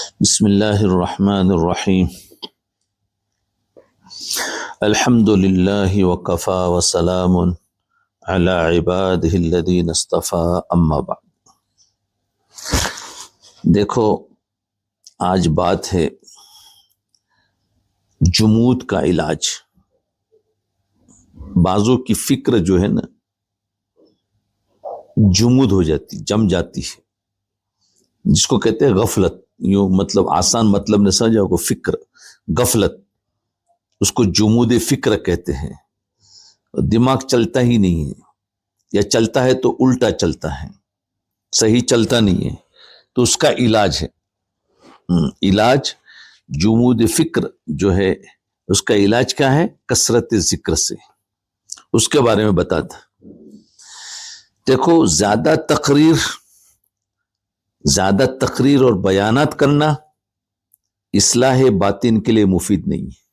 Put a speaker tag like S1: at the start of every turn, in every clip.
S1: بسم اللہ الرحمن الرحیم الحمد للہ وکفی وسلام علی عبادہ الذین اصطفی اما بعد۔ دیکھو آج بات ہے جمود کا علاج۔ بعضوں کی فکر جو ہے نا جمود ہو جاتی، جم جاتی ہے، جس کو کہتے ہیں غفلت۔ یوں مطلب آسان مطلب نے سمجھا کو فکر، غفلت، اس کو جمود فکر کہتے ہیں۔ دماغ چلتا ہی نہیں ہے، یا چلتا ہے تو الٹا چلتا ہے، صحیح چلتا نہیں ہے، تو اس کا علاج ہے۔ علاج جمود فکر جو ہے اس کا علاج کیا ہے؟ کثرت ذکر سے۔ اس کے بارے میں بتاتا۔ دیکھو زیادہ تقریر اور بیانات کرنا اصلاح باطن کے لیے مفید نہیں ہے۔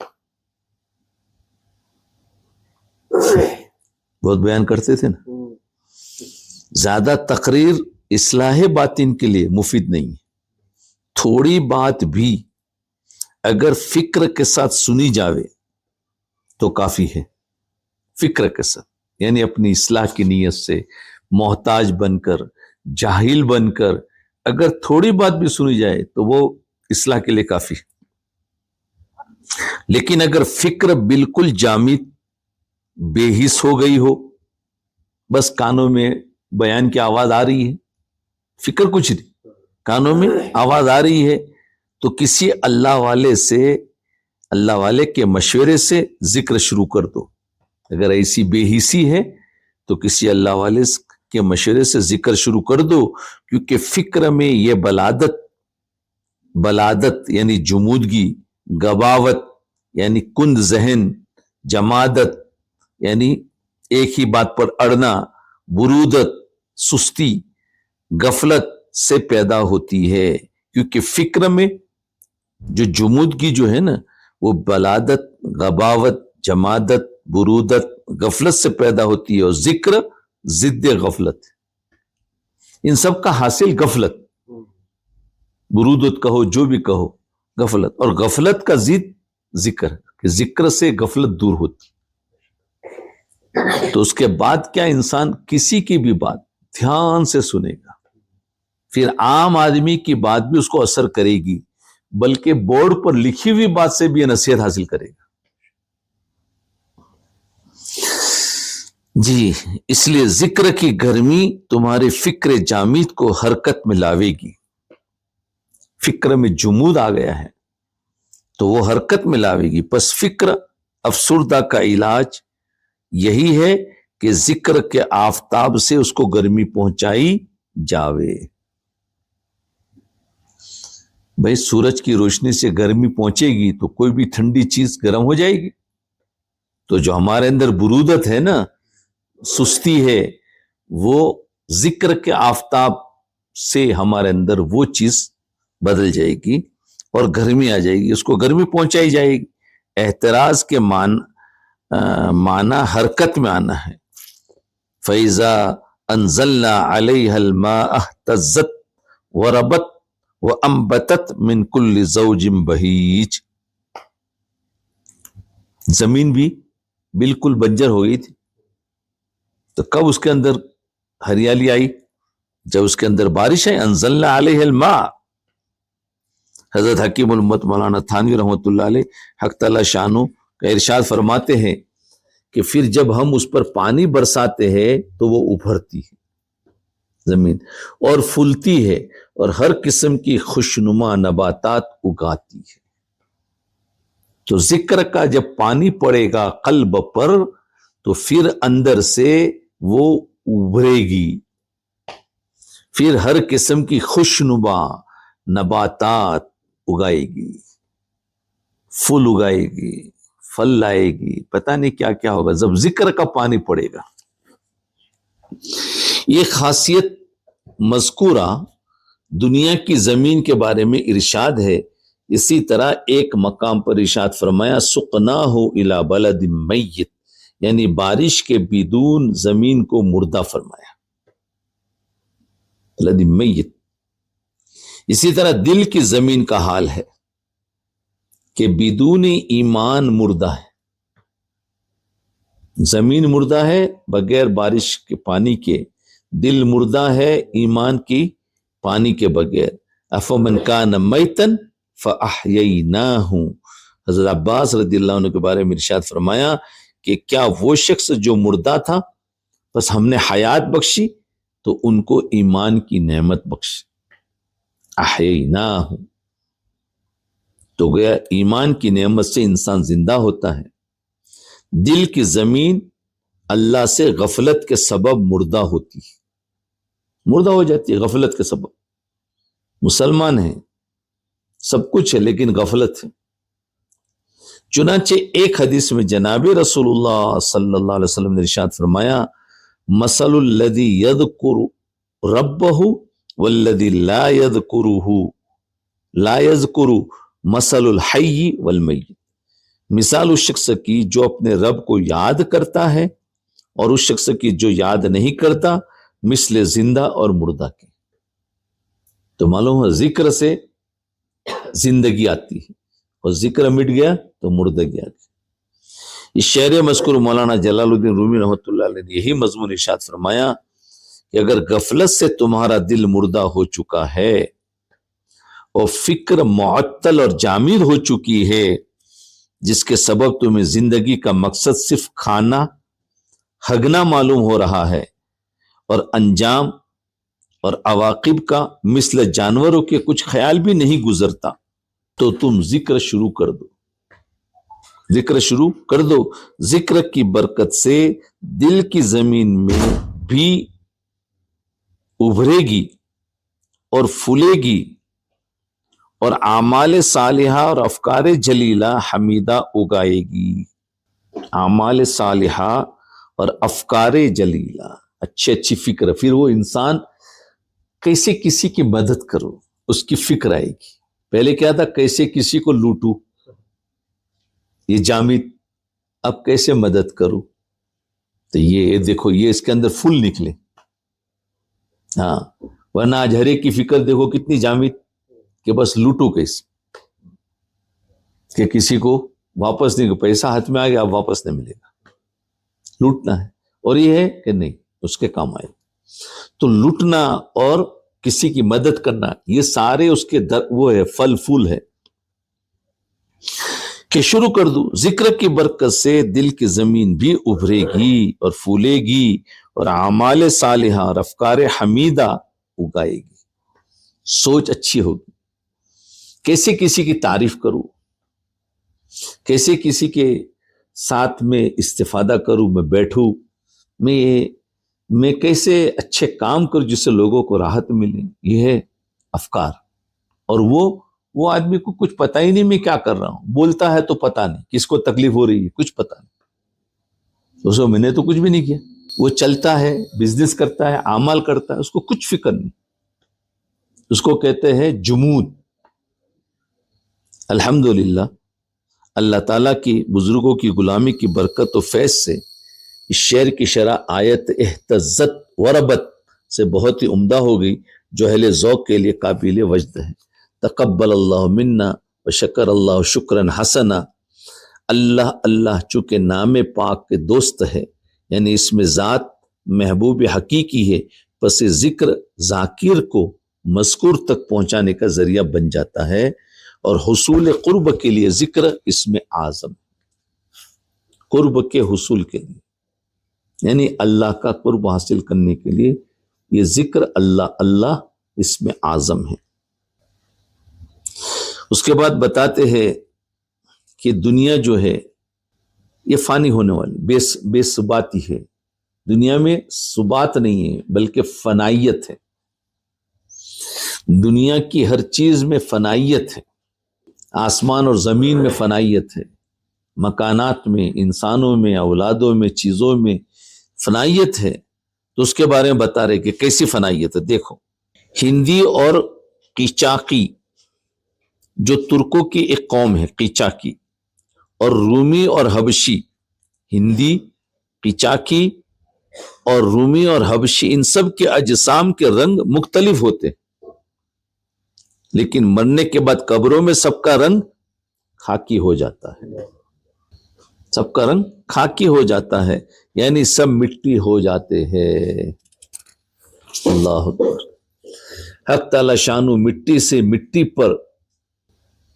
S1: بہت بیان کرتے تھے نا، زیادہ تقریر اصلاح باطن کے لیے مفید نہیں ہے۔ تھوڑی بات بھی اگر فکر کے ساتھ سنی جاوے تو کافی ہے۔ فکر کے ساتھ یعنی اپنی اصلاح کی نیت سے، محتاج بن کر، جاہل بن کر اگر تھوڑی بات بھی سنی جائے تو وہ اصلاح کے لیے کافی ہے۔ لیکن اگر فکر بالکل جامد بے حس ہو گئی ہو، بس کانوں میں بیان کی آواز آ رہی ہے، فکر کچھ نہیں، کانوں میں آواز آ رہی ہے، تو کسی اللہ والے کے مشورے سے ذکر شروع کر دو۔ اگر ایسی بے حسی ہے تو کسی اللہ والے کے مشورے سے ذکر شروع کر دو، کیونکہ فکر میں یہ بلادت یعنی جمودگی، غباوت یعنی کند ذہن، جمادت یعنی ایک ہی بات پر اڑنا، برودت سستی، غفلت سے پیدا ہوتی ہے۔ کیونکہ فکر میں جو جمودگی جو ہے نا وہ بلادت، غباوت، جمادت، برودت، غفلت سے پیدا ہوتی ہے، اور ذکر ضد غفلت، ان سب کا حاصل غفلت، برودت کہو جو بھی کہو، غفلت، اور غفلت کا ضد ذکر، کہ ذکر سے غفلت دور ہوتی۔ تو اس کے بعد کیا انسان کسی کی بھی بات دھیان سے سنے گا، پھر عام آدمی کی بات بھی اس کو اثر کرے گی، بلکہ بورڈ پر لکھی ہوئی بات سے بھی نصیحت حاصل کرے گا۔ جی، اس لیے ذکر کی گرمی تمہارے فکر جامد کو حرکت میں لاوے گی۔ فکر میں جمود آ گیا ہے تو وہ حرکت میں لاوے گی۔ پس فکر افسردہ کا علاج یہی ہے کہ ذکر کے آفتاب سے اس کو گرمی پہنچائی جاوے۔ بھئی سورج کی روشنی سے گرمی پہنچے گی تو کوئی بھی ٹھنڈی چیز گرم ہو جائے گی۔ تو جو ہمارے اندر برودت ہے نا، سستی ہے، وہ ذکر کے آفتاب سے ہمارے اندر وہ چیز بدل جائے گی اور گرمی آ جائے گی، اس کو گرمی پہنچائی جائے گی۔ احتراز کے معنی حرکت میں آنا ہے۔ فَإِذَا أَنزَلْنَا عَلَيْهَا الْمَاءَ اهْتَزَّتْ وَرَبَتْ وَأَنبَتَتْ مِنْ كُلِّ زَوْجٍ بَهِيجٍ۔ زمین بھی بالکل بنجر ہو گئی تھی، تو کب اس کے اندر ہریالی آئی؟ جب اس کے اندر بارش ہے۔ انزلنا علیہ الماء، حضرت حکیم الامت مولانا تھانوی رحمۃ اللہ علیہ حق تعالی شانو کا ارشاد فرماتے ہیں کہ پھر جب ہم اس پر پانی برساتے ہیں تو وہ ابھرتی ہے زمین، اور پھولتی ہے، اور ہر قسم کی خوشنما نباتات اگاتی ہے۔ تو ذکر کا جب پانی پڑے گا قلب پر تو پھر اندر سے وہ ابھرے گی، پھر ہر قسم کی خوشنما نباتات اگائے گی، پھول اگائے گی، پھل لائے گی، پتہ نہیں کیا کیا ہوگا جب ذکر کا پانی پڑے گا۔ یہ خاصیت مذکورہ دنیا کی زمین کے بارے میں ارشاد ہے۔ اسی طرح ایک مقام پر ارشاد فرمایا سقناہ الی بلد میت، یعنی بارش کے بدون زمین کو مردہ فرمایا، بلد میت۔ اسی طرح دل کی زمین کا حال ہے کہ بدون ایمان مردہ ہے. زمین مردہ ہے بغیر بارش کے پانی کے، دل مردہ ہے ایمان کی پانی کے بغیر. افمن کان میتا فاحییناہ، حضرت عباس رضی اللہ عنہ کے بارے میں ارشاد فرمایا کہ کیا وہ شخص جو مردہ تھا بس ہم نے حیات بخشی تو ان کو ایمان کی نعمت بخشی. احییناہ تو گیا ایمان کی نعمت سے انسان زندہ ہوتا ہے. دل کی زمین اللہ سے غفلت کے سبب مردہ ہوتی ہے، مردہ ہو جاتی ہے غفلت کے سبب. مسلمان ہیں، سب کچھ ہے، لیکن غفلت ہے. چنانچہ ایک حدیث میں جناب رسول اللہ صلی اللہ علیہ وسلم نے ارشاد فرمایا مثل الذی یذکر ربہ والذی لا یذکر مثل الحی والمیت. مثال اس شخص کی جو اپنے رب کو یاد کرتا ہے اور اس شخص کی جو یاد نہیں کرتا، مثل زندہ اور مردہ کے. تو معلوم ہے ذکر سے زندگی آتی ہے اور ذکر مٹ گیا تو مردگی آ گئی. اس شعر مذکور مولانا جلال الدین رومی رحمۃ اللہ علیہ نے یہی مضمون ارشاد فرمایا کہ اگر غفلت سے تمہارا دل مردہ ہو چکا ہے اور فکر معطل اور جامد ہو چکی ہے، جس کے سبب تمہیں زندگی کا مقصد صرف کھانا ہگنا معلوم ہو رہا ہے اور انجام اور عواقب کا مثل جانوروں کے کچھ خیال بھی نہیں گزرتا، تو تم ذکر شروع کر دو. ذکر شروع کر دو. ذکر کی برکت سے دل کی زمین میں بھی ابھرے گی اور پھولے گی اور اعمال صالحہ اور افکار جلیلہ حمیدہ اگائے گی. اعمال صالحہ اور افکار جلیلہ، اچھی فکر. پھر وہ انسان کیسے کسی کی مدد کرو اس کی فکر آئے گی. پہلے کیا تھا کیسے کسی کو لوٹوں، یہ جامد. اب کیسے مدد کروں، تو یہ دیکھو یہ اس کے اندر پھول نکلے. ہاں ورنہ آج ہر ایک کی فکر دیکھو کتنی جامد کہ بس لوٹو کیسے، کہ کسی کو واپس نہیں، پیسہ ہاتھ میں آ گیا اب واپس نہیں ملے گا، لوٹنا ہے. اور یہ ہے کہ نہیں اس کے کام آئے. تو لوٹنا اور کسی کی مدد کرنا یہ سارے اس کے وہ ہے پھل پھول ہے کہ شروع کر دوں. ذکر کی برکت سے دل کی زمین بھی ابھرے گی اور پھولے گی اور اعمال صالحہ اور افکار حمیدہ اگائے گی. سوچ اچھی ہوگی. کیسے کسی کی تعریف کروں، کیسے کسی کے ساتھ میں استفادہ کروں، میں بیٹھوں، میں کیسے اچھے کام کروں جس سے لوگوں کو راحت ملے. یہ ہے افکار. اور وہ آدمی کو کچھ پتہ ہی نہیں میں کیا کر رہا ہوں، بولتا ہے تو پتہ نہیں کس کو تکلیف ہو رہی ہے، کچھ پتہ نہیں. اس کو میں نے تو کچھ بھی نہیں کیا. وہ چلتا ہے، بزنس کرتا ہے، اعمال کرتا ہے، اس کو کچھ فکر نہیں. اس کو کہتے ہیں جمود. الحمدللہ اللہ تعالیٰ کی بزرگوں کی غلامی کی برکت و فیض سے اس شعر کی شرح آیت اہتزت وربت سے بہت ہی عمدہ ہو گئی، جو اہل ذوق کے لیے قابل وجد ہے. تقبل اللہ منا وشکر اللہ شکرا حسنا. اللہ اللہ چونکہ نام پاک کے دوست ہے، یعنی اس میں ذات محبوب حقیقی ہے، پس ذکر ذاکر کو مذکور تک پہنچانے کا ذریعہ بن جاتا ہے، اور حصول قرب کے لیے ذکر اس میں اعظم. قرب کے حصول کے لیے یعنی اللہ کا قرب حاصل کرنے کے لیے یہ ذکر اللہ اللہ اس میں اعظم ہے. اس کے بعد بتاتے ہیں کہ دنیا جو ہے یہ فانی ہونے والی بے ثباتی ہے. دنیا میں ثبات نہیں ہے بلکہ فنائیت ہے. دنیا کی ہر چیز میں فنائیت ہے. آسمان اور زمین میں فنائیت ہے، مکانات میں، انسانوں میں، اولادوں میں، چیزوں میں فنائیت ہے. تو اس کے بارے میں بتا رہے کہ کیسی فنائیت ہے. دیکھو ہندی اور قیچاقی جو ترکوں کی ایک قوم ہے قیچاقی، اور رومی اور حبشی. ہندی، قیچاقی اور رومی اور حبشی ان سب کے اجسام کے رنگ مختلف ہوتے. لیکن مرنے کے بعد قبروں میں سب کا رنگ خاکی ہو جاتا ہے، سب کا رنگ خاکی ہو جاتا ہے، یعنی سب مٹی ہو جاتے ہیں۔ اللہ اکبر۔ حق تعالی شانو مٹی سے مٹی پر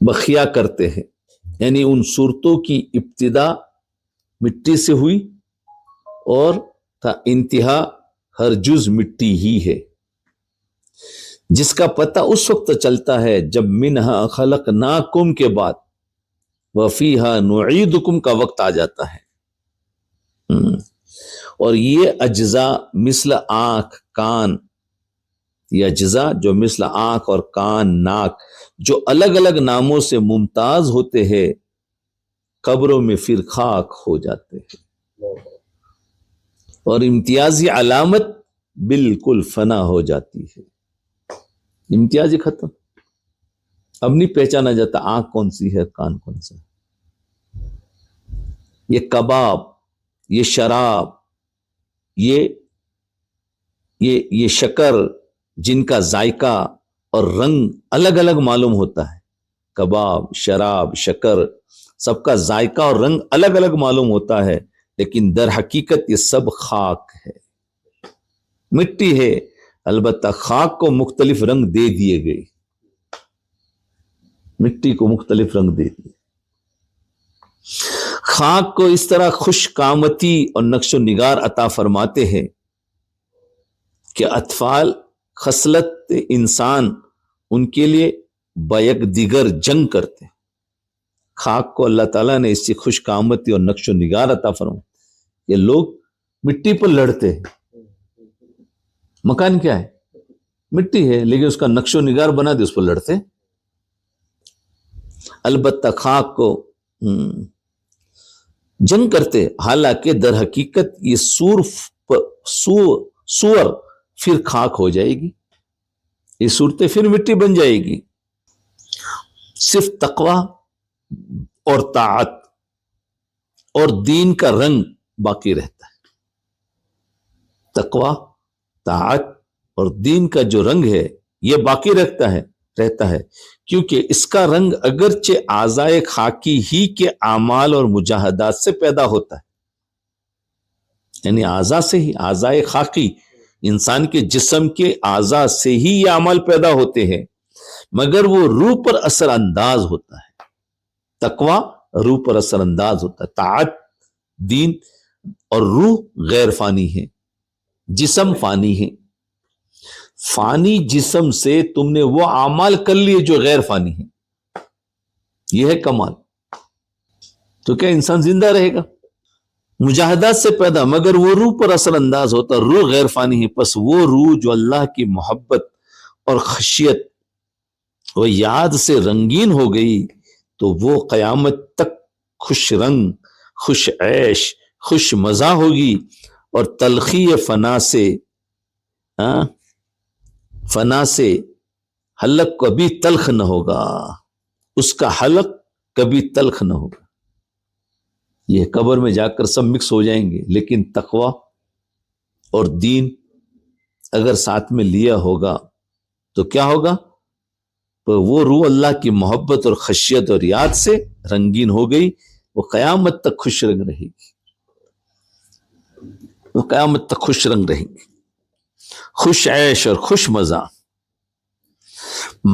S1: بخیا کرتے ہیں، یعنی ان صورتوں کی ابتدا مٹی سے ہوئی اور تا انتہا ہر جز مٹی ہی ہے، جس کا پتہ اس وقت چلتا ہے جب منہا خلقناکم کے بعد وفیہا نعیدکم کا وقت آ جاتا ہے۔ اور یہ اجزاء مثل آنکھ، کان، یہ اجزاء جو مثل آنکھ اور کان، ناک، جو الگ الگ ناموں سے ممتاز ہوتے ہیں، قبروں میں پھر خاک ہو جاتے ہیں اور امتیازی علامت بالکل فنا ہو جاتی ہے، امتیازی ختم، اب نہیں پہچانا جاتا آنکھ کون سی ہے، کان کون سا ہے۔ یہ کباب، یہ شراب، یہ شکر، جن کا ذائقہ اور رنگ الگ الگ معلوم ہوتا ہے، کباب، شراب، شکر، سب کا ذائقہ اور رنگ الگ الگ معلوم ہوتا ہے، لیکن در حقیقت یہ سب خاک ہے، مٹی ہے، البتہ خاک کو مختلف رنگ دے دیے گئے، مٹی کو مختلف رنگ دے دیے۔ خاک کو اس طرح خوش قامتی اور نقش و نگار عطا فرماتے ہیں کہ اطفال خصلت انسان ان کے لیے بیک دیگر جنگ کرتے ہیں۔ خاک کو اللہ تعالیٰ نے اس سے خوش قامتی اور نقش و نگار عطا فرمایا، یہ لوگ مٹی پر لڑتے ہیں، مکان کیا ہے؟ مٹی ہے، لیکن اس کا نقش و نگار بنا دے، اس پر لڑتے ہیں۔ البتہ خاک کو جنگ کرتے، حالانکہ در حقیقت یہ سور پھر خاک ہو جائے گی، یہ صورتیں پھر مٹی بن جائے گی۔ صرف تقوی اور طاعت اور دین کا رنگ باقی رہتا ہے، تقوی، طاعت اور دین کا جو رنگ ہے یہ باقی رہتا ہے، کیونکہ اس کا رنگ اگرچہ اعضائے خاکی ہی کے اعمال اور مجاہدات سے پیدا ہوتا ہے، یعنی اعضاء سے ہی، اعضائے خاکی، انسان کے جسم کے اعضاء سے ہی یہ اعمال پیدا ہوتے ہیں، مگر وہ روح پر اثر انداز ہوتا ہے، تقوی روح پر اثر انداز ہوتا ہے، طاعت، دین اور روح غیر فانی ہے، جسم فانی ہے، فانی جسم سے تم نے وہ اعمال کر لیے جو غیر فانی ہیں، یہ ہے کمال۔ تو کیا انسان زندہ رہے گا؟ مجاہدات سے پیدا، مگر وہ روح پر اثر انداز ہوتا، روح غیر فانی ہے، پس وہ روح جو اللہ کی محبت اور خشیت و یاد سے رنگین ہو گئی تو وہ قیامت تک خوش رنگ، خوش عیش، خوش مزہ ہوگی، اور تلخی فنا سے حلق کبھی تلخ نہ ہوگا، اس کا حلق کبھی تلخ نہ ہوگا۔ یہ قبر میں جا کر سب مکس ہو جائیں گے، لیکن تقوی اور دین اگر ساتھ میں لیا ہوگا تو کیا ہوگا؟ تو وہ روح اللہ کی محبت اور خشیت اور یاد سے رنگین ہو گئی، وہ قیامت تک خوش رنگ رہے گی، وہ قیامت تک خوش رنگ رہیں گی، خوش عیش اور خوش مزہ۔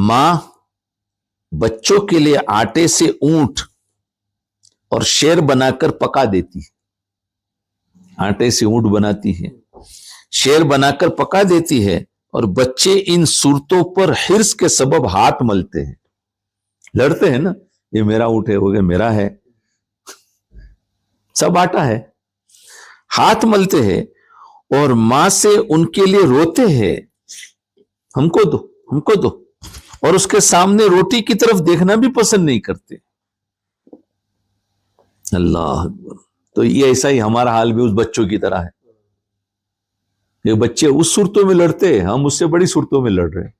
S1: ماں بچوں کے لیے آٹے سے اونٹ اور شیر بنا کر پکا دیتی ہے، آٹے سے اونٹ بناتی ہے، شیر بنا کر پکا دیتی ہے، اور بچے ان صورتوں پر حرص کے سبب ہاتھ ملتے ہیں، لڑتے ہیں نا، یہ میرا اونٹ ہے، ہو گیا میرا ہے، سب آٹا ہے، ہاتھ ملتے ہیں، اور ماں سے ان کے لیے روتے ہیں، ہم کو دو، ہم کو دو، اور اس کے سامنے روٹی کی طرف دیکھنا بھی پسند نہیں کرتے۔ اللہ اکبر۔ تو یہ ایسا ہی ہمارا حال بھی اس بچوں کی طرح ہے، یہ بچے اس صورتوں میں لڑتے ہیں، ہم اس سے بڑی صورتوں میں لڑ رہے ہیں۔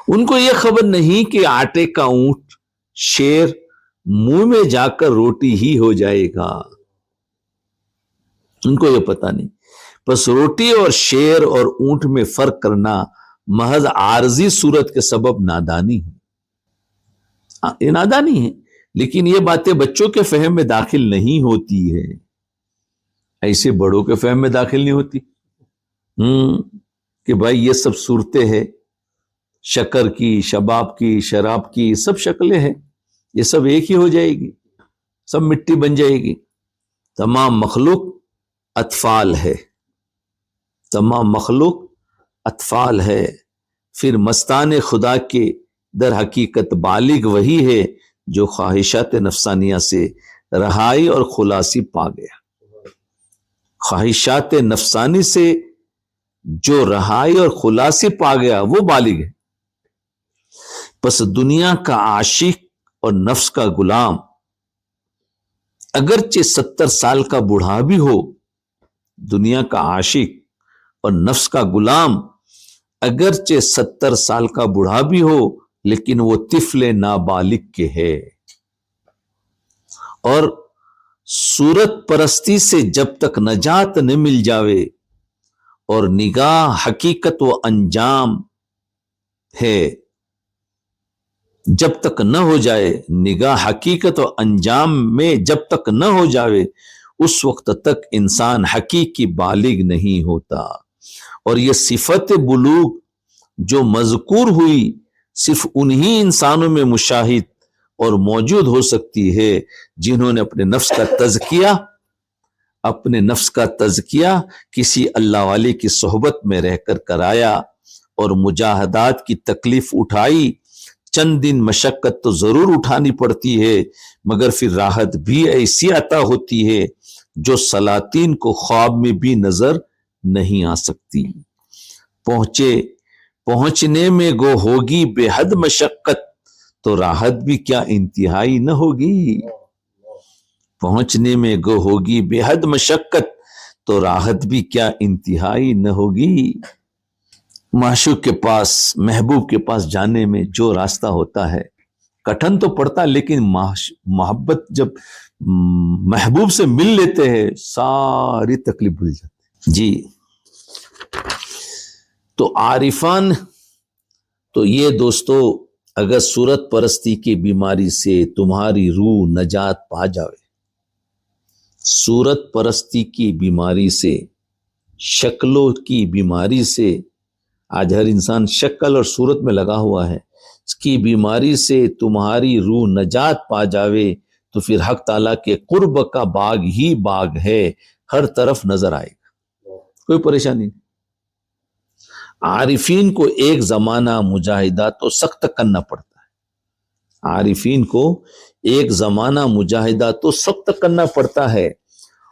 S1: ان کو یہ خبر نہیں کہ آٹے کا اونٹ شیر منہ میں جا کر روٹی ہی ہو جائے گا، ان کو یہ پتا نہیں۔ بس روٹی اور شیر اور اونٹ میں فرق کرنا محض عارضی صورت کے سبب نادانی ہے، یہ نادانی ہے، لیکن یہ باتیں بچوں کے فہم میں داخل نہیں ہوتی ہے، ایسے بڑوں کے فہم میں داخل نہیں ہوتی کہ بھائی یہ سب صورتیں ہیں، شکر کی، شباب کی، شراب کی، سب شکلیں ہیں، یہ سب ایک ہی ہو جائے گی، سب مٹی بن جائے گی۔ تمام مخلوق اطفال ہے، تمام مخلوق اطفال ہے، پھر مستان خدا کے در حقیقت بالغ وہی ہے جو خواہشات نفسانیہ سے رہائی اور خلاصی پا گیا۔ خواہشات نفسانی سے جو رہائی اور خلاصی پا گیا وہ بالغ ہے۔ پس دنیا کا عاشق اور نفس کا غلام اگرچہ 70 سال کا بوڑھا بھی ہو، دنیا کا عاشق اور نفس کا غلام اگرچہ 70 سال کا بوڑھا بھی ہو، لیکن وہ طفل نابالغ کے ہے، اور صورت پرستی سے جب تک نجات نہ مل جاوے اور نگاہ حقیقت و انجام ہے، جب تک نہ ہو جائے، نگاہ حقیقت و انجام میں جب تک نہ ہو جاوے، اس وقت تک انسان حقیقی بالغ نہیں ہوتا۔ اور یہ صفت بلوغ جو مذکور ہوئی صرف انہی انسانوں میں مشاہد اور موجود ہو سکتی ہے جنہوں نے اپنے نفس کا تزکیہ کسی اللہ والے کی صحبت میں رہ کر کرایا اور مجاہدات کی تکلیف اٹھائی۔ چند دن مشقت تو ضرور اٹھانی پڑتی ہے، مگر پھر راحت بھی ایسی عطا ہوتی ہے جو سلاطین کو خواب میں بھی نظر نہیں آ سکتی۔ پہنچنے میں گو ہوگی بے حد مشقت، تو راحت بھی کیا انتہائی نہ ہوگی۔ پہنچنے میں گو ہوگی بے حد مشقت، تو راحت بھی کیا انتہائی نہ ہوگی۔ معشوق کے پاس، محبوب کے پاس جانے میں جو راستہ ہوتا ہے کٹھن تو پڑتا، لیکن محبت جب محبوب سے مل لیتے ہیں ساری تکلیف بھول جاتی جی۔ تو عارفان، تو یہ دوستو اگر صورت پرستی کی بیماری سے تمہاری روح نجات پا جاوے، صورت پرستی کی بیماری سے، شکلوں کی بیماری سے، آج ہر انسان شکل اور صورت میں لگا ہوا ہے، اس کی بیماری سے تمہاری روح نجات پا جاوے تو پھر حق تعالیٰ کے قرب کا باغ ہی باغ ہے، ہر طرف نظر آئے گا، کوئی پریشانی نہیں۔ عارفین کو ایک زمانہ مجاہدہ تو سخت کرنا پڑتا ہے، عارفین کو ایک زمانہ مجاہدہ تو سخت کرنا پڑتا ہے،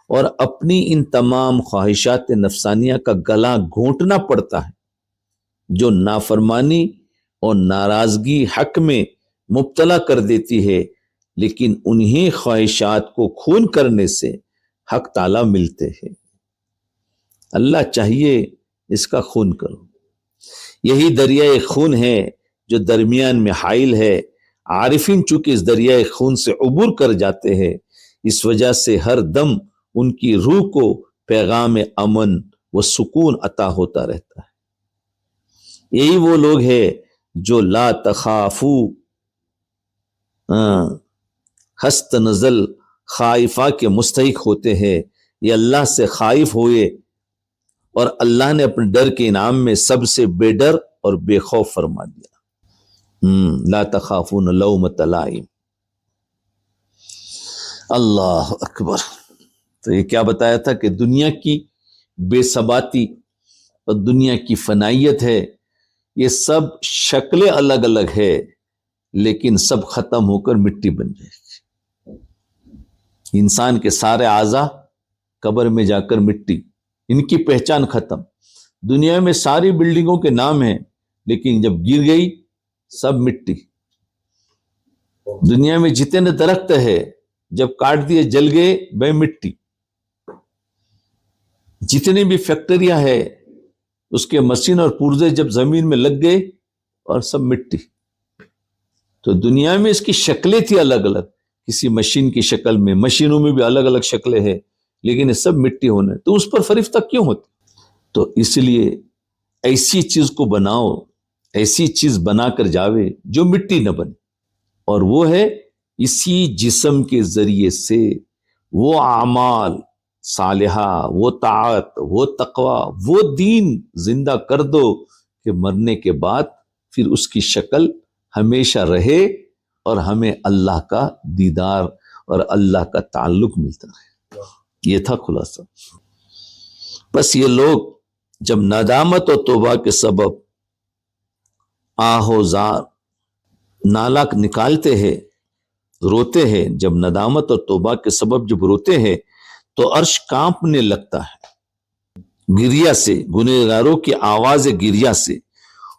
S1: اور اپنی ان تمام خواہشات نفسانیہ کا گلا گھونٹنا پڑتا ہے جو نافرمانی اور ناراضگی حق میں مبتلا کر دیتی ہے، لیکن انہی خواہشات کو خون کرنے سے حق تعالیٰ ملتے ہیں۔ اللہ چاہیے اس کا خون کرو، یہی دریائے خون ہے جو درمیان میں حائل ہے۔ عارفین چونکہ اس دریائے خون سے عبور کر جاتے ہیں، اس وجہ سے ہر دم ان کی روح کو پیغام امن و سکون عطا ہوتا رہتا ہے۔ یہی وہ لوگ ہیں جو لا تخافو ہست نزل خائفہ کے مستحق ہوتے ہیں، یہ اللہ سے خائف ہوئے اور اللہ نے اپنے ڈر کے انعام میں سب سے بے ڈر اور بے خوف فرما دیا۔ لا تخافون لومۃ لائم۔ اللہ اکبر۔ تو یہ کیا بتایا تھا کہ دنیا کی بے ثباتی اور دنیا کی فنائیت ہے، یہ سب شکلیں الگ الگ ہے، لیکن سب ختم ہو کر مٹی بن جائے گی۔ انسان کے سارے اعضاء قبر میں جا کر مٹی، ان کی پہچان ختم۔ دنیا میں ساری بلڈنگوں کے نام ہیں، لیکن جب گر گئی سب مٹی۔ دنیا میں جتنے درخت ہے جب کاٹ دیے جل گئے بے مٹی۔ جتنی بھی فیکٹریاں ہے اس کے مشین اور پرزے جب زمین میں لگ گئے اور سب مٹی۔ تو دنیا میں اس کی شکلیں تھی الگ الگ، کسی مشین کی شکل میں، مشینوں میں بھی الگ الگ شکلیں ہیں، لیکن یہ سب مٹی ہونے، تو اس پر فریفتہ کیوں ہوتی؟ تو اس لیے ایسی چیز کو بناؤ، ایسی چیز بنا کر جاوے جو مٹی نہ بنے، اور وہ ہے اسی جسم کے ذریعے سے وہ اعمال صالحہ، وہ طاعت، وہ تقوی، وہ دین زندہ کر دو کہ مرنے کے بعد پھر اس کی شکل ہمیشہ رہے اور ہمیں اللہ کا دیدار اور اللہ کا تعلق ملتا رہے۔ یہ تھا خلاصہ۔ بس یہ لوگ جب ندامت اور توبہ کے سبب آہو زار نالا نکالتے ہیں، روتے ہیں، جب ندامت اور توبہ کے سبب جب روتے ہیں تو عرش کانپنے لگتا ہے گریہ سے، گنہگاروں کی آواز گریہ سے،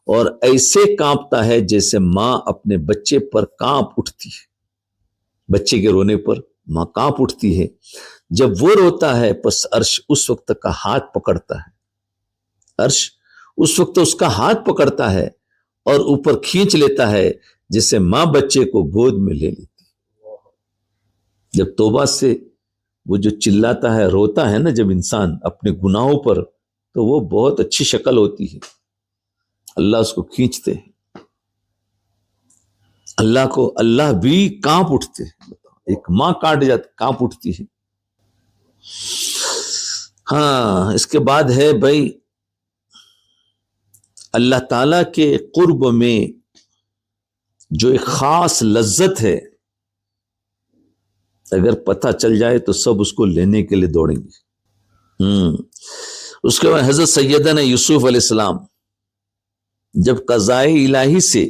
S1: اور ایسے کانپتا ہے جیسے ماں اپنے بچے پر کانپ اٹھتی ہے۔ بچے کے رونے پر ماں کانپ اٹھتی ہے۔ جب وہ روتا ہے پس عرش اس وقت کا ہاتھ پکڑتا ہے، عرش اس وقت اس کا ہاتھ پکڑتا ہے اور اوپر کھینچ لیتا ہے جیسے ماں بچے کو گود میں لے لیتی۔ جب توبہ سے وہ جو چلاتا ہے، روتا ہے نا جب انسان اپنے گناہوں پر، تو وہ بہت اچھی شکل ہوتی ہے، اللہ اس کو کھینچتے ہیں، اللہ بھی کانپ اٹھتے ہیں۔ ایک ماں کاٹ جاتی، کانپ اٹھتی ہے۔ ہاں، اس کے بعد ہے بھائی اللہ تعالی کے قرب میں جو ایک خاص لذت ہے، اگر پتہ چل جائے تو سب اس کو لینے کے لیے دوڑیں گے۔ اس کے بعد حضرت سیدنا یوسف علیہ السلام جب قضائے الہی سے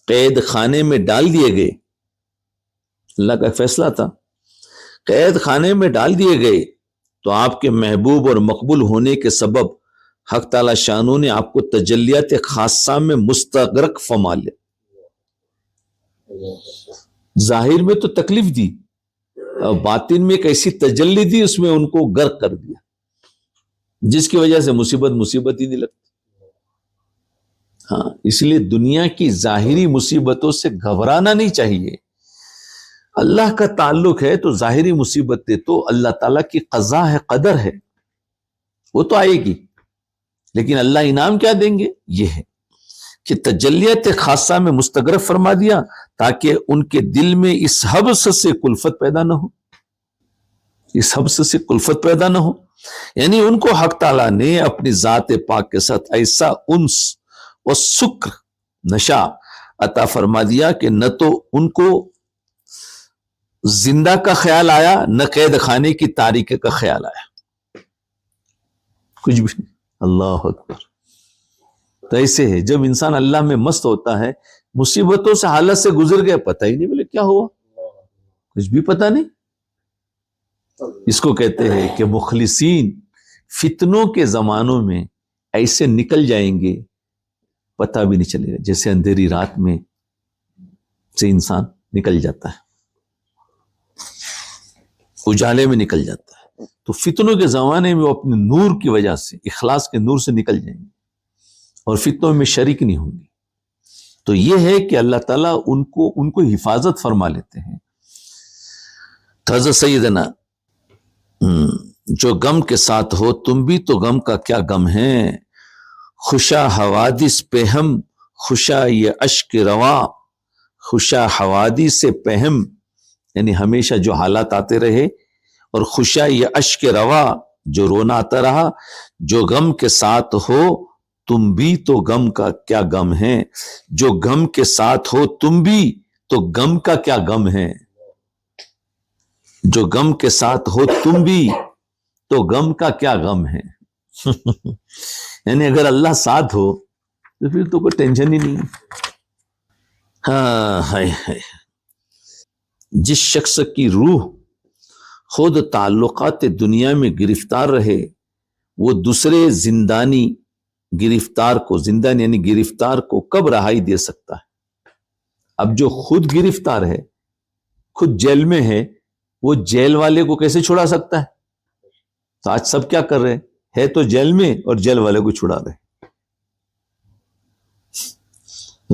S1: قید خانے میں ڈال دیے گئے، اللہ کا فیصلہ تھا، قید خانے میں ڈال دیے گئے، تو آپ کے محبوب اور مقبول ہونے کے سبب حق تعالی شانو نے آپ کو تجلیات خاصہ میں مستغرق فرما لیا۔ ظاہر میں تو تکلیف دی اور باطن میں ایک ایسی تجلی دی، اس میں ان کو غرق کر دیا، جس کی وجہ سے مصیبت ہی نہیں لگتی۔ ہاں، اس لیے دنیا کی ظاہری مصیبتوں سے گھبرانا نہیں چاہیے۔ اللہ کا تعلق ہے تو ظاہری مصیبتیں تو اللہ تعالیٰ کی قضا ہے، قدر ہے، وہ تو آئے گی، لیکن اللہ انعام کیا دیں گے؟ یہ ہے کہ تجلیت خاصہ میں مستغرق فرما دیا تاکہ ان کے دل میں اس حبس سے کلفت پیدا نہ ہو، اس حبس سے کلفت پیدا نہ ہو، یعنی ان کو حق تعالیٰ نے اپنی ذات پاک کے ساتھ ایسا انس و سکر نشا عطا فرما دیا کہ نہ تو ان کو زندہ کا خیال آیا، نہ قید خانے کی تاریکی کا خیال آیا، کچھ بھی نہیں۔ اللہ اکبر۔ تو ایسے ہے جب انسان اللہ میں مست ہوتا ہے، مصیبتوں سے، حالت سے گزر گئے، پتہ ہی نہیں بولے کیا ہوا، کچھ بھی پتہ نہیں۔ اس کو کہتے ہیں کہ مخلصین فتنوں کے زمانوں میں ایسے نکل جائیں گے پتہ بھی نہیں چلے گا، جیسے اندھیری رات میں سے انسان نکل جاتا ہے، اجالے میں نکل جاتا ہے۔ تو فتنوں کے زمانے میں وہ اپنے نور کی وجہ سے، اخلاص کے نور سے نکل جائیں گے اور فتنوں میں شریک نہیں ہوں گے۔ تو یہ ہے کہ اللہ تعالیٰ ان کو حفاظت فرما لیتے ہیں۔ حضرت سیدنا جو غم کے ساتھ ہو تم بھی تو غم کا کیا غم ہے، خوشا حوادث پہم خوشا یہ اشک رواں، خوشا حوادث سے پہم یعنی ہمیشہ جو حالات آتے رہے، اور خوشا یہ اشک رواں جو رونا آتا رہا، جو غم کے ساتھ ہو تم بھی تو غم کا کیا غم ہے، جو غم کے ساتھ ہو تم بھی تو غم کا کیا غم ہے، جو غم کے ساتھ ہو تم بھی تو غم کا کیا غم ہے۔ یعنی اگر اللہ ساتھ ہو تو پھر تو کوئی ٹینشن ہی نہیں۔ ہاں، ہائے ہائے، جس شخص کی روح خود تعلقات دنیا میں گرفتار رہے، وہ دوسرے زندانی گرفتار کو، زندانی یعنی گرفتار کو کب رہائی دے سکتا ہے؟ اب جو خود گرفتار ہے، خود جیل میں ہے، وہ جیل والے کو کیسے چھڑا سکتا ہے؟ تو آج سب کیا کر رہے ہے تو جیل میں اور جیل والے کو چھڑا رہے۔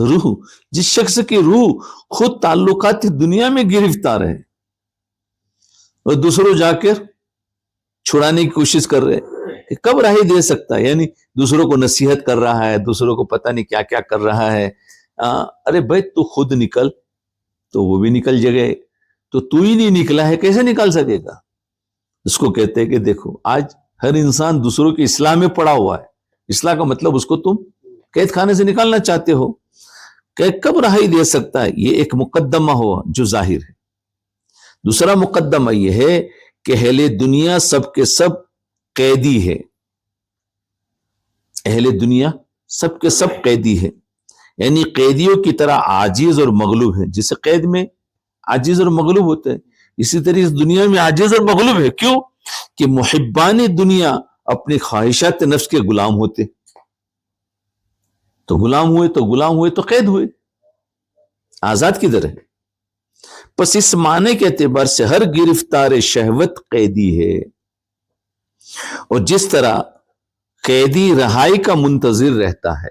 S1: روح، جس شخص کی روح خود تعلقات دنیا میں گرفتار ہے اور دوسروں جا کر چھڑانے کی کوشش کر رہے، کہ کب رہائی دے سکتا ہے؟ یعنی دوسروں کو نصیحت کر رہا ہے، دوسروں کو پتہ نہیں کیا کیا کر رہا ہے. ارے بھائی تو خود نکل، تو وہ بھی نکل جائے. تو ہی نہیں نکلا ہے، کیسے نکال سکے گا؟ اس کو کہتے ہیں کہ دیکھو آج ہر انسان دوسروں کی اصلاح میں پڑا ہوا ہے. اصلاح کا مطلب اس کو تم قید خانے سے نکالنا چاہتے ہو، کہ کب رہائی دے سکتا ہے؟ یہ ایک مقدمہ ہوا جو ظاہر ہے. دوسرا مقدمہ یہ ہے کہ اہل دنیا سب کے سب قیدی ہے. اہل دنیا سب کے سب قیدی ہے، یعنی قیدیوں کی طرح عاجز اور مغلوب ہے. جسے قید میں عاجز اور مغلوب ہوتے ہیں، اسی طرح اس دنیا میں عاجز اور مغلوب ہے. کیوں؟ کہ محبان دنیا اپنی خواہشات نفس کے غلام ہوتے. تو غلام ہوئے تو قید ہوئے، آزاد کدھر ہے؟ پس اس معنی کے اعتبار سے ہر گرفتار شہوت قیدی ہے. اور جس طرح قیدی رہائی کا منتظر رہتا ہے،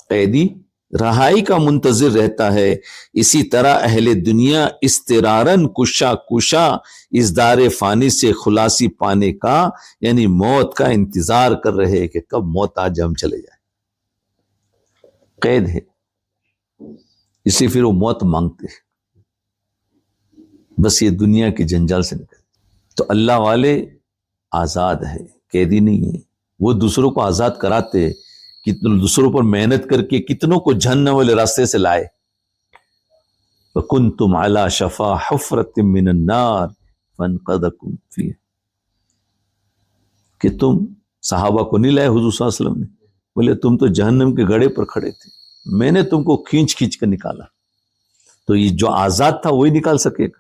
S1: قیدی رہائی کا منتظر رہتا ہے، اسی طرح اہل دنیا استرارن کشا اس دار فانی سے خلاصی پانے کا، یعنی موت کا انتظار کر رہے کہ کب موت آج ہم چلے جائیں. قید ہے، اسی پھر وہ موت مانگتے ہیں. بس یہ دنیا کی جنجال سے نکل. تو اللہ والے آزاد ہے، قیدی نہیں ہے. وہ دوسروں کو آزاد کراتے، کتنے دوسروں پر محنت کر کے کتنوں کو جہنم والے راستے سے لائے. وَكُنْتُمْ عَلَى شَفَا حُفْرَةٍ مِّنَ النَّارِ فَانْقَذَكُمْ فِيهَا. کہ تم صحابہ کو نہیں لائے حضور صلی اللہ علیہ وسلم نے، بولے تم تو جہنم کے گڑھے پر کھڑے تھے، میں نے تم کو کھینچ کر نکالا. تو یہ جو آزاد تھا وہی نکال سکے گا.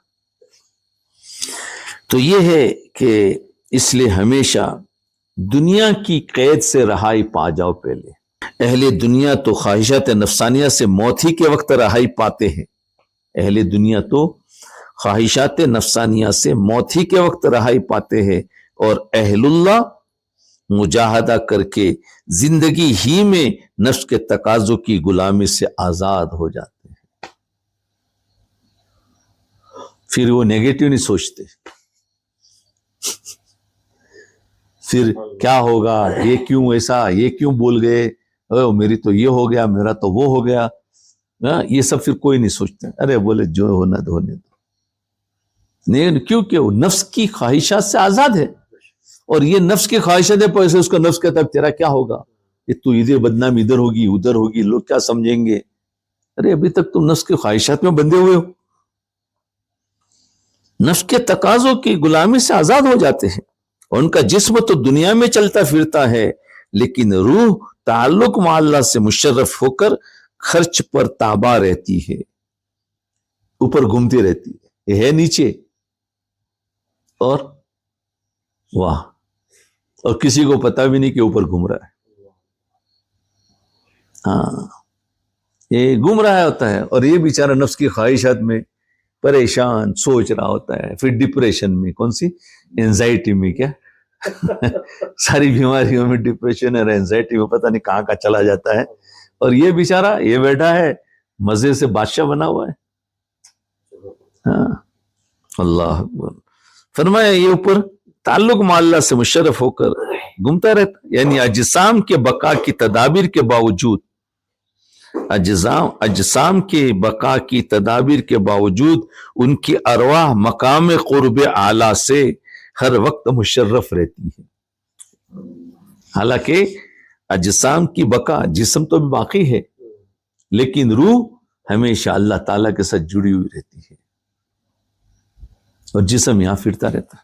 S1: تو یہ ہے کہ اس لیے ہمیشہ دنیا کی قید سے رہائی پا جاؤ. پہلے اہل دنیا تو خواہشات نفسانیہ سے موت ہی کے وقت رہائی پاتے ہیں. اہل دنیا تو خواہشات نفسانیہ سے موت ہی کے وقت رہائی پاتے ہیں، اور اہل اللہ مجاہدہ کر کے زندگی ہی میں نفس کے تقاضوں کی غلامی سے آزاد ہو جاتے ہیں. پھر وہ نیگیٹو نہیں سوچتے. پھر کیا ہوگا، یہ کیوں ایسا، یہ کیوں بول گئے، میری تو یہ ہو گیا، میرا تو وہ ہو گیا. یہ سب پھر کوئی نہیں سوچتے. ارے بولے جو ہونا تو ہونے دو. نہیں، کیونکہ وہ نفس کی خواہشات سے آزاد ہے، اور یہ نفس کی خواہشات ہے. پیسے اس کا نفس کہتا ہے تیرا کیا ہوگا، یہ تو ادھر بدنام ادھر ہوگی ادھر ہوگی، لوگ کیا سمجھیں گے. ارے ابھی تک تم نفس کی خواہشات میں بندھے ہوئے ہو. نفس کے تقاضوں کی غلامی سے آزاد ہو جاتے ہیں. ان کا جسم تو دنیا میں چلتا پھرتا ہے، لیکن روح تعلق مع اللہ سے مشرف ہو کر خرچ پر تابع رہتی ہے، اوپر گھومتی رہتی ہے. یہ ہے نیچے، اور واہ، اور کسی کو پتا بھی نہیں کہ اوپر گھوم رہا ہے. ہاں، یہ گھوم رہا ہوتا ہے، اور یہ بیچارہ نفس کی خواہشات میں پریشان سوچ رہا ہوتا ہے. پھر ڈپریشن میں، کون سی اینزائٹی میں، کیا ساری بیماریوں میں ڈپریشن اور اینزائٹی میں پتہ نہیں کہاں کا چلا جاتا ہے. اور یہ بیچارہ یہ بیٹھا ہے مزے سے بادشاہ بنا ہوا ہے. ہاں، اللہ اکبر. فرمایا یہ اوپر تعلق مع اللہ سے مشرف ہو کر گھومتا رہتا، یعنی اجسام کے بقا کی تدابیر کے باوجود، اجسام کے بقا کی تدابیر کے باوجود ان کی ارواح مقام قرب اعلیٰ سے ہر وقت مشرف رہتی ہے. حالانکہ اجسام کی بقا، جسم تو بھی باقی ہے، لیکن روح ہمیشہ اللہ تعالیٰ کے ساتھ جڑی ہوئی رہتی ہے، اور جسم یہاں پھرتا رہتا ہے.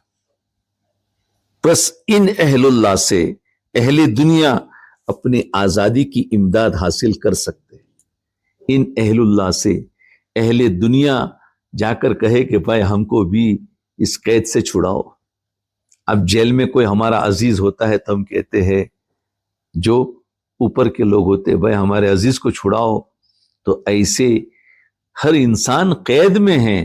S1: بس ان اہل اللہ سے اہل دنیا اپنی آزادی کی امداد حاصل کر سکتے ہیں. ان اہل اللہ سے اہل دنیا جا کر کہے کہ بھائی ہم کو بھی اس قید سے چھڑاؤ. اب جیل میں کوئی ہمارا عزیز ہوتا ہے تو ہم کہتے ہیں، جو اوپر کے لوگ ہوتے ہیں، بھائی ہمارے عزیز کو چھڑاؤ. تو ایسے ہر انسان قید میں ہے،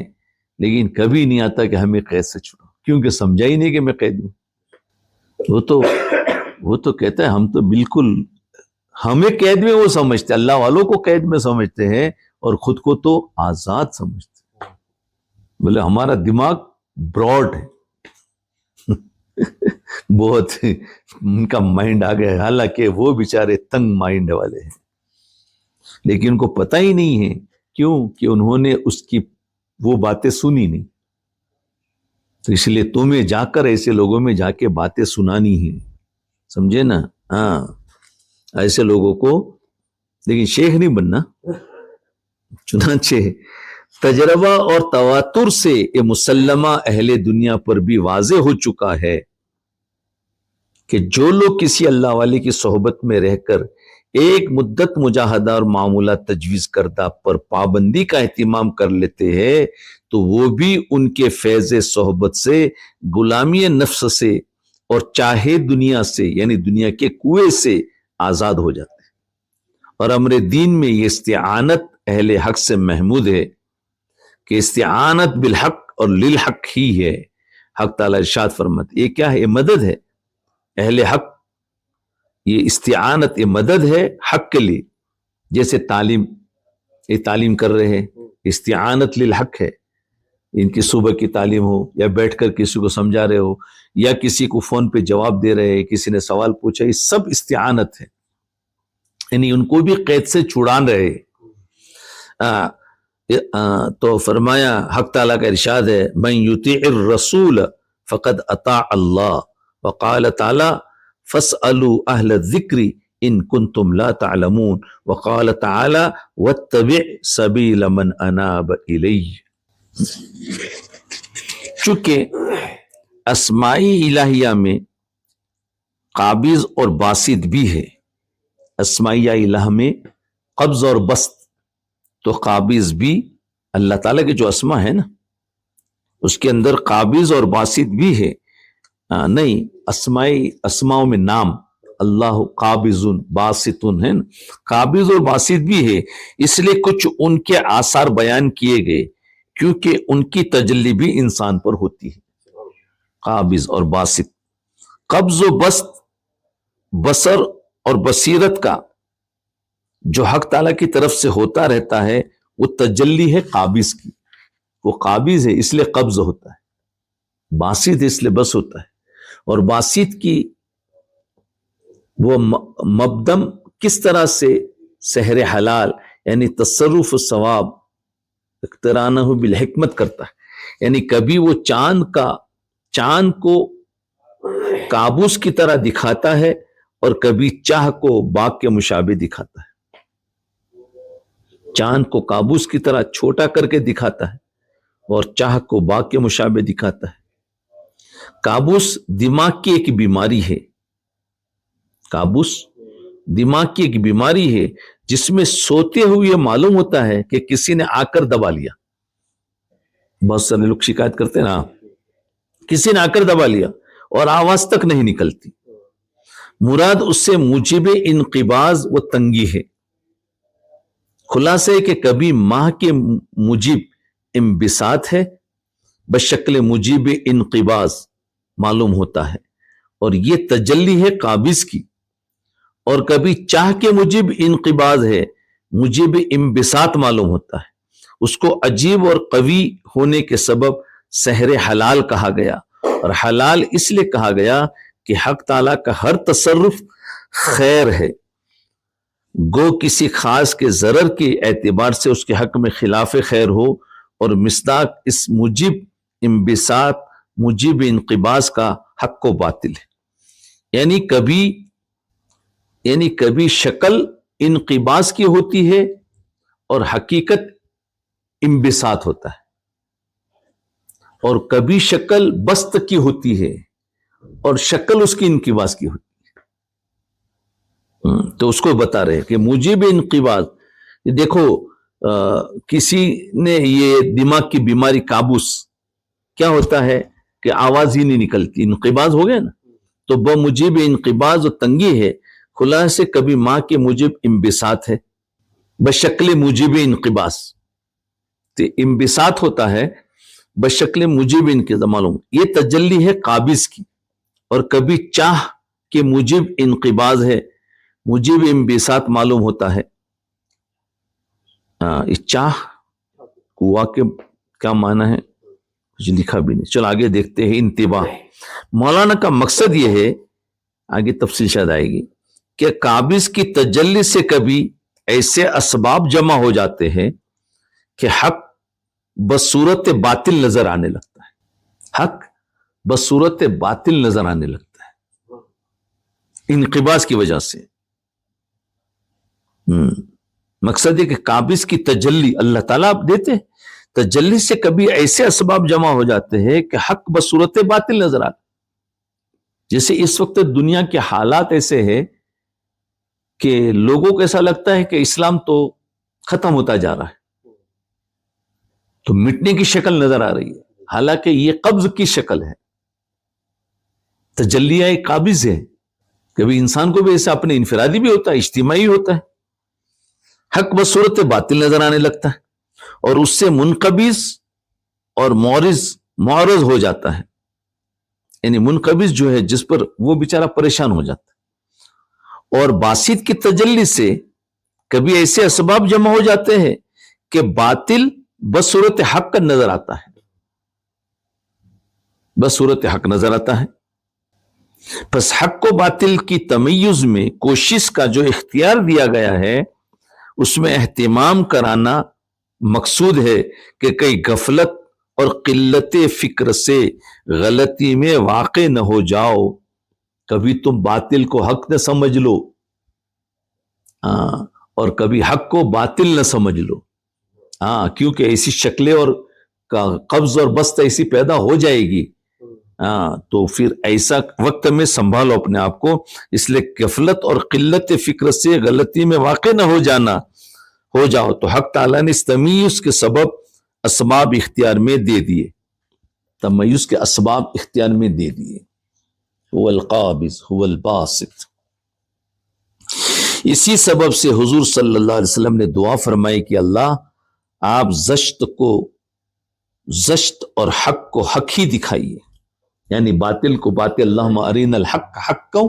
S1: لیکن کبھی نہیں آتا کہ ہمیں قید سے چھڑاؤ، کیونکہ سمجھا ہی نہیں کہ میں قید ہوں. وہ تو کہتا ہے ہم تو بالکل، ہمیں قید میں وہ سمجھتے، اللہ والوں کو قید میں سمجھتے ہیں، اور خود کو تو آزاد سمجھتے. بولے ہمارا دماغ براڈ ہے. بہت ان کا مائنڈ آ گیا، حالانکہ وہ بیچارے تنگ مائنڈ والے ہیں، لیکن ان کو پتہ ہی نہیں ہے، کیوں کہ انہوں نے اس کی وہ باتیں سنی نہیں. تو اس لیے تمہیں جا کر ایسے لوگوں میں جا کے باتیں سنانی ہیں، سمجھے نا؟ ہاں، ایسے لوگوں کو، لیکن شیخ نہیں بننا. چنانچہ تجربہ اور تواتر سے یہ مسلمہ اہل دنیا پر بھی واضح ہو چکا ہے کہ جو لوگ کسی اللہ والے کی صحبت میں رہ کر ایک مدت مجاہدہ اور معمولات تجویز کردہ پر پابندی کا اہتمام کر لیتے ہیں تو وہ بھی ان کے فیض صحبت سے، غلامی نفس سے اور چاہے دنیا سے یعنی دنیا کے کنویں سے آزاد ہو جاتے ہیں. اور امر دین میں یہ استعانت اہل حق سے محمود ہے کہ استعانت بالحق اور للحق ہی ہے. حق تعالی ارشاد فرماتے، یہ کیا ہے؟ یہ مدد ہے اہل حق، یہ استعانت، یہ مدد ہے حق کے لیے. جیسے تعلیم، یہ تعلیم کر رہے ہیں، استعانت للحق ہے. ان کی صبح کی تعلیم ہو یا بیٹھ کر کسی کو سمجھا رہے ہو یا کسی کو فون پہ جواب دے رہے ہیں، کسی نے سوال پوچھا، یہ سب استعانت ہے، یعنی ان کو بھی قید سے چھڑان رہے. تو فرمایا، حق تعالیٰ کا ارشاد ہے، من یطیع الرسول فقد اطاع اللہ، وقال تعالی فاسألوا اہل الذکر ان کنتم لا تعلمون، وقال تعالی واتبع سبیل من اناب الی. چونکہ اسمائی الہیہ میں قابض اور باسط بھی ہے، اسمائی الہ میں قبض اور بسط، تو قابض بھی اللہ تعالیٰ کے جو اسما ہے نا اس کے اندر قابض اور باسط بھی ہے. نہیں، اسماؤں میں نام اللہ قابض باسط ہے نا، قابض اور باسط بھی ہے. اس لیے کچھ ان کے آثار بیان کیے گئے کیونکہ ان کی تجلی بھی انسان پر ہوتی ہے. قابض اور باسط، قبض و بسط، بصر اور بصیرت کا جو حق تعالیٰ کی طرف سے ہوتا رہتا ہے وہ تجلی ہے قابض کی. وہ قابض ہے اس لیے قبض ہوتا ہے، باسط ہے اس لیے بس ہوتا ہے. اور باسط کی وہ مبدم کس طرح سے سحر حلال یعنی تصرف ثواب اقترانہ بالحکمت کرتا ہے، یعنی کبھی وہ چاند کو کابوس کی طرح دکھاتا ہے اور کبھی چاہ کو باغ کے مشابہ دکھاتا ہے. چاند کو کابوس کی طرح چھوٹا کر کے دکھاتا ہے اور چاہ کو باغ کے مشابہ دکھاتا ہے. کابوس دماغ کی ایک بیماری ہے، کابوس دماغ کی ایک بیماری ہے جس میں سوتے ہوئے معلوم ہوتا ہے کہ کسی نے آ کر دبا لیا. بہت سارے لوگ شکایت کرتے ہیں نا، کسی نے آ کر دبا لیا اور آواز تک نہیں نکلتی. مراد اس سے موجب انقباض و تنگی ہے. خلاصے کہ کبھی ماہ کے موجب انبساط ہے بشکل موجب انقباض معلوم ہوتا ہے اور یہ تجلی ہے قابض کی، اور کبھی چاہ کے موجب انقباض ہے موجب انبساط معلوم ہوتا ہے. اس کو عجیب اور قوی ہونے کے سبب سحر حلال کہا گیا، اور حلال اس لیے کہا گیا کہ حق تعالیٰ کا ہر تصرف خیر ہے، گو کسی خاص کے ضرر کے اعتبار سے اس کے حق میں خلاف خیر ہو، اور مصداق اس موجب انبساط موجب انقباض کا حق کو باطل ہے. یعنی کبھی شکل انقباض کی ہوتی ہے اور حقیقت انبساط ہوتا ہے، اور کبھی شکل بسط کی ہوتی ہے اور شکل اس کی انقباض کی ہوتی ہے. تو اس کو بتا رہے کہ موجب انقباض، دیکھو کسی نے یہ دماغ کی بیماری کابوس، کیا ہوتا ہے کہ آواز ہی نہیں نکلتی، انقباض ہو گیا نا، تو بموجب انقباض و تنگی ہے. خلاصے کبھی ماں کے موجب انبساط ہے بشکل موجب انقباض، تو انبساط ہوتا ہے بشکل موجب انقباض معلوم، یہ تجلی ہے قابض کی. اور کبھی چاہ کے موجب انقباض ہے موجب انبساط معلوم ہوتا ہے. اس چاہ کو کے کیا معنی ہے؟ کچھ لکھا بھی نہیں. چلو آگے دیکھتے ہیں. انتباہ. مولانا کا مقصد یہ ہے، آگے تفصیل شاید آئے گی، کہ قابض کی تجلی سے کبھی ایسے اسباب جمع ہو جاتے ہیں کہ حق بصورت باطل نظر آنے لگتا ہے. حق بصورت باطل نظر آنے لگتا ہے انقباض کی وجہ سے. مقصد ہے کہ قابض کی تجلی اللہ تعالیٰ دیتے ہیں، تجلی سے کبھی ایسے اسباب جمع ہو جاتے ہیں کہ حق بصورت باطل نظر آتا. جیسے اس وقت دنیا کے حالات ایسے ہیں کہ لوگوں کو ایسا لگتا ہے کہ اسلام تو ختم ہوتا جا رہا ہے، تو مٹنے کی شکل نظر آ رہی ہے، حالانکہ یہ قبض کی شکل ہے، تجلیہ قابض ہے. کبھی انسان کو بھی ایسا اپنے انفرادی بھی ہوتا ہے، اجتماعی ہوتا ہے. حق بصورت باطل نظر آنے لگتا ہے اور اس سے منقبض اور معرض ہو جاتا ہے. یعنی منقبض جو ہے جس پر وہ بیچارہ پریشان ہو جاتا ہے، اور باسط کی تجلی سے کبھی ایسے اسباب جمع ہو جاتے ہیں کہ باطل بصورت حق کا نظر آتا ہے، بصورت حق نظر آتا ہے. پس حق و باطل کی تمیز میں کوشش کا جو اختیار دیا گیا ہے اس میں اہتمام کرانا مقصود ہے کہ کئی غفلت اور قلت فکر سے غلطی میں واقع نہ ہو جاؤ. کبھی تم باطل کو حق نہ سمجھ لو، اور کبھی حق کو باطل نہ سمجھ لو. کیونکہ ایسی شکلیں اور قبض اور بست ایسی پیدا ہو جائے گی، تو پھر ایسا وقت میں سنبھالو اپنے آپ کو. اس لیے غفلت اور قلت فکر سے غلطی میں واقع نہ ہو جاؤ. تو حق تعالیٰ نے اس تمیز کے سبب اسباب اختیار میں دے دیے، تمیز کے اسباب اختیار میں دے دیے. هو القابض هو الباسط. اسی سبب سے حضور صلی اللہ علیہ وسلم نے دعا فرمائی کہ اللہ آپ زشت اور حق کو حق ہی دکھائیے، یعنی باطل کو باطل. اللہم ارنا الحق حقا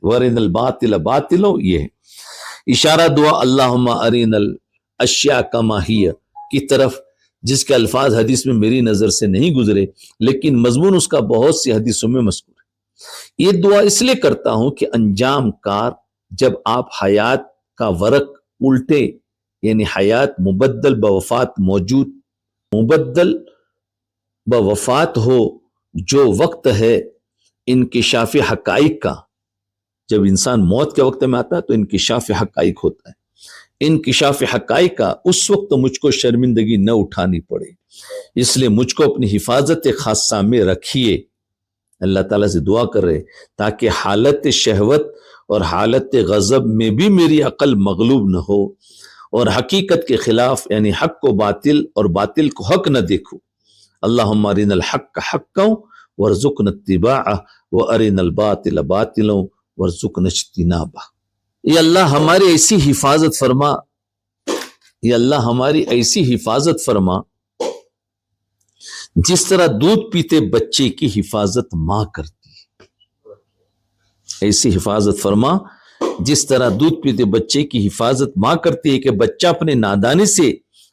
S1: وارنا الباطل باطلا. یہ اشارہ دعا اللہم ارنا الاشیاء کما ہی کی طرف، جس کے الفاظ حدیث میں میری نظر سے نہیں گزرے لیکن مضمون اس کا بہت سی حدیثوں میں مذکور ہے. یہ دعا اس لیے کرتا ہوں کہ انجام کار جب آپ حیات کا ورق الٹے، یعنی حیات مبدل بوفات موجود، مبدل بوفات ہو، جو وقت ہے انکشاف حقائق کا. جب انسان موت کے وقت میں آتا ہے تو انکشاف حقائق ہوتا ہے. انکشاف حقائق کا اس وقت مجھ کو شرمندگی نہ اٹھانی پڑے، اس لیے مجھ کو اپنی حفاظت خاصہ میں رکھیے. اللہ تعالیٰ سے دعا کر رہے تاکہ حالت شہوت اور حالت غضب میں بھی میری عقل مغلوب نہ ہو اور حقیقت کے خلاف یعنی حق کو باطل اور باطل کو حق نہ دیکھو. اللہم ارنا الحق حقا وارزقنا اتباعہ وارنا الباطل باطلا وارزقنا اجتنابہ. یہ اللہ ہماری ایسی حفاظت فرما، یہ اللہ ہماری ایسی حفاظت فرما جس طرح دودھ پیتے بچے کی حفاظت ماں کرتی ہے. ایسی حفاظت فرما جس طرح دودھ پیتے بچے کی حفاظت ماں کرتی ہے کہ بچہ اپنے نادانی سے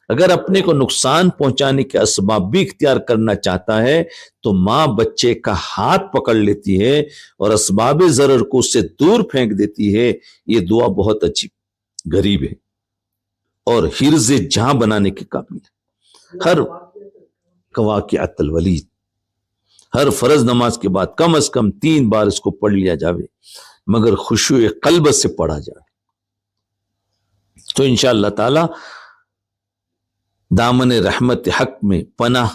S1: اگر اپنے کو نقصان پہنچانے کے اسباب بھی اختیار کرنا چاہتا ہے تو ماں بچے کا ہاتھ پکڑ لیتی ہے اور اسباب ضرر کو اس سے دور پھینک دیتی ہے. یہ دعا بہت اچھی غریب ہے اور حرز جہاں بنانے کے قابل ہے. ہر قواقعۃ الولید، ہر فرض نماز کے بعد کم از کم 3 بار اس کو پڑھ لیا جاوے، مگر خشوع قلب سے پڑھا جائے تو انشاءاللہ تعالی دامن رحمت حق میں پناہ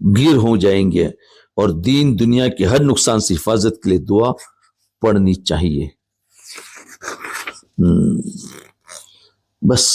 S1: گیر ہو جائیں گے اور دین دنیا کے ہر نقصان سے حفاظت کے لیے دعا پڑھنی چاہیے. بس